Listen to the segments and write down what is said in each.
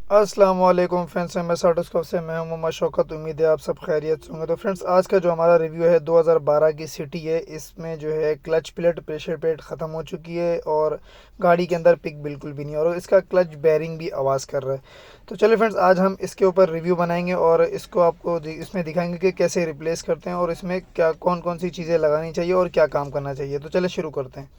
अस्सलाम वालेकुम फ्रेंड्स, मैं ऑटोस से मैं हूं मोहम्मद शौकत। उम्मीद है आप सब खैरियत से होंगे। तो फ्रेंड्स, आज का जो हमारा रिव्यू है 2012 की सिटी है। इसमें जो है क्लच प्लेट, प्रेशर प्लेट ख़त्म हो चुकी है और गाड़ी के अंदर पिक बिल्कुल भी नहीं है और इसका क्लच बेरिंग भी आवाज़ कर रहा है। तो चलिए फ्रेंड्स, आज हम इसके ऊपर रिव्यू बनाएंगे और इसको आपको इसमें दिखाएंगे कि कैसे रिप्लेस करते हैं और इसमें क्या कौन कौन सी चीज़ें लगानी चाहिए और क्या काम करना चाहिए। तो चलिए शुरू करते हैं।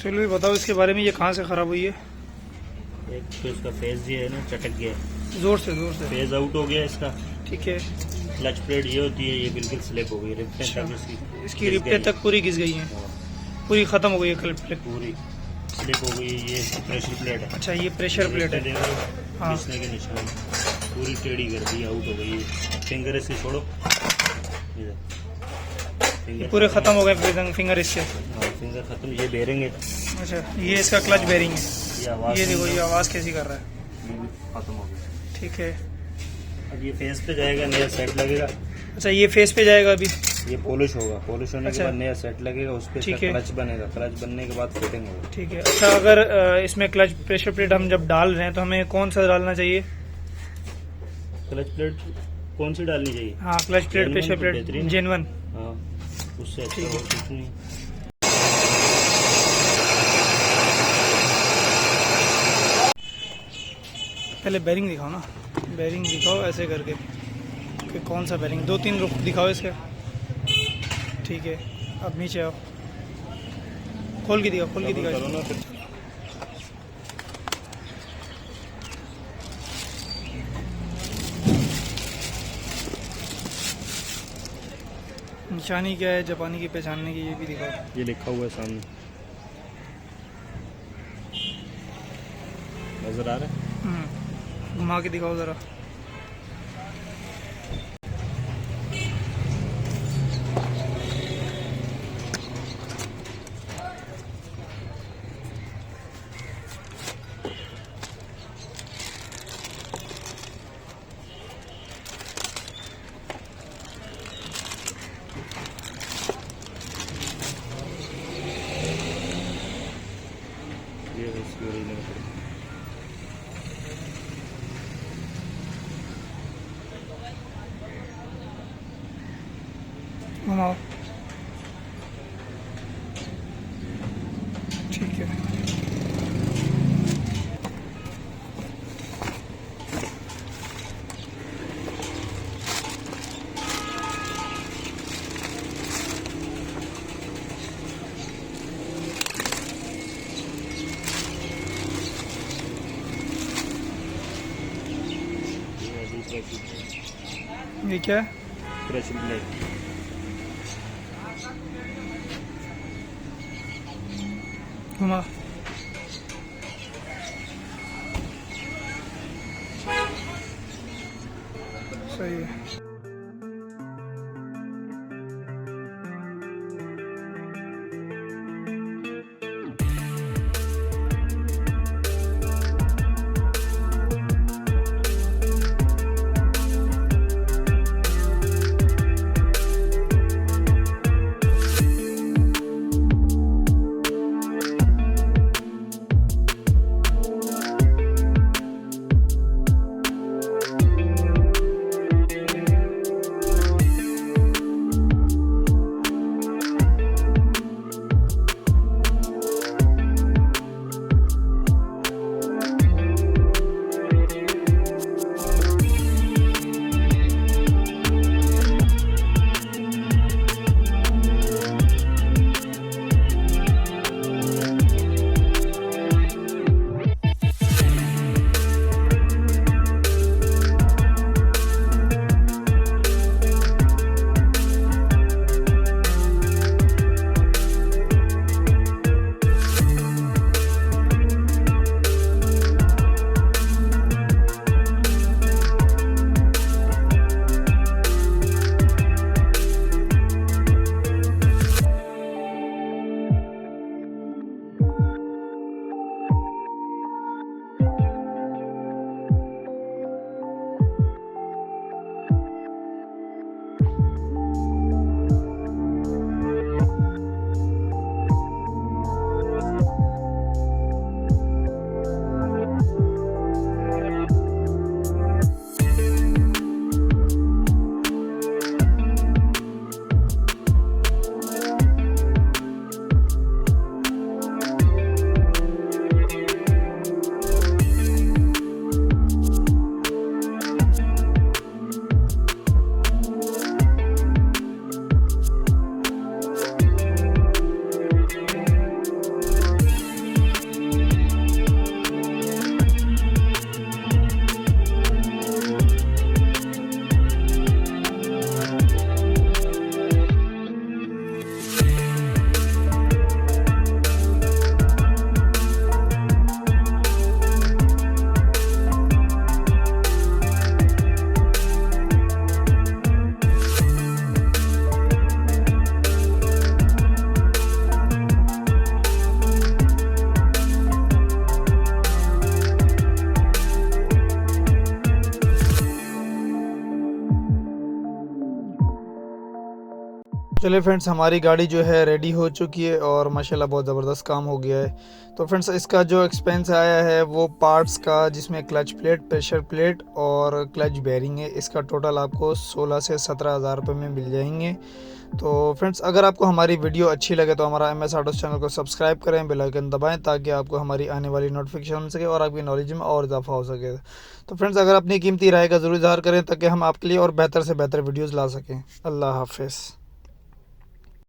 चलो, बताओ इसके बारे में, ये कहाँ से ख़राब हुई है? एक तो इसका फेज ये है ना, चटक गया है। ज़ोर से ज़ोर से। फेज आउट हो गया इसका। ठीक है। क्लच प्लेट ये होती है, ये बिल्कुल स्लिप हो गई। रिप्टें अच्छा। तक इसकी रिप्टें तक पूरी घिस गई हैं। पूरी ख़त्म हो गई है क्लच प्लेट। पूरी स्लिप हो गई। ये इसकी प्रेशर प्लेट है। अच्छा, ये प्रेशर प्लेट है। हाँ। घिसने के निशान पूरी टेढ़ी कर दी, आउट हो गई है। फिंगर इससे छोड़ो, ये पूरे ख़त्म हो गए फिंगर इससे। हाँ, फिंगर खत्म। ये बेरिंग है। अच्छा, ये इसका क्लच बेरिंग है। ये देखो, ये आवाज़ कैसी कर रहा है। ये भी खत्म हो गया। ठीक है। अब ये फेस पे जाएगा, नया सेट लगेगा। अच्छा, ये फेस पे जाएगा अभी। ये पॉलिश होगा, पॉलिश होने के बाद नया सेट लगेगा, उस पर ठीक है। क्लच बनेगा। क्लच बनने के बाद फिटिंग होगा। ठीक है। अच्छा, अगर इसमें क्लच प्रेशर प्लेट हम जब डाल रहे हैं तो हमें कौन सा डालना चाहिए? क्लच प्लेट कौन सी डालनी चाहिए? हाँ, क्लच प्लेट, प्रेशर प्लेट बेहतरीन। जेन्युइन। हाँ, उससे अच्छा ठीक है। और कुछ नहीं। पहले बेरिंग दिखाओ ना, बेरिंग दिखाओ ऐसे करके कि कौन सा बेरिंग। 2-3 रुख दिखाओ इसके। ठीक है, अब नीचे आओ, खोल के दिखाओ, खोल के करो दिखाओ। ना फिर। निशानी क्या है जापानी की पहचानने की, ये भी दिखाओ। ये लिखा हुआ है सामने, नजर आ रहा है? घुमा के दिखाओ ज़रा। ये इसकी ओरिजिनल है। घुमाओ। ठीक है। ये क्या है? Pressure plate. घुमा। सही है। चलिए फ्रेंड्स, हमारी गाड़ी जो है रेडी हो चुकी है और माशाल्लाह बहुत ज़बरदस्त काम हो गया है। तो फ्रेंड्स, इसका जो एक्सपेंस आया है वो पार्ट्स का, जिसमें क्लच प्लेट, प्रेशर प्लेट और क्लच बेयरिंग है, इसका टोटल आपको 16 से 17 हज़ार रुपये में मिल जाएंगे। तो फ्रेंड्स, अगर आपको हमारी वीडियो अच्छी लगे तो हमारा MS ऑटोस चैनल को सब्सक्राइब करें, बेल आइकन दबाएं ताकि आपको हमारी आने वाली नोटिफिकेशन मिल सके और आपकी नॉलेज में और इजाफा हो सके। तो फ्रेंड्स, अगर अपनी कीमती राय का ज़रूर इज़हार करें ताकि हम आपके लिए और बेहतर से बेहतर वीडियोज़ ला सकें। अल्लाह हाफिज़।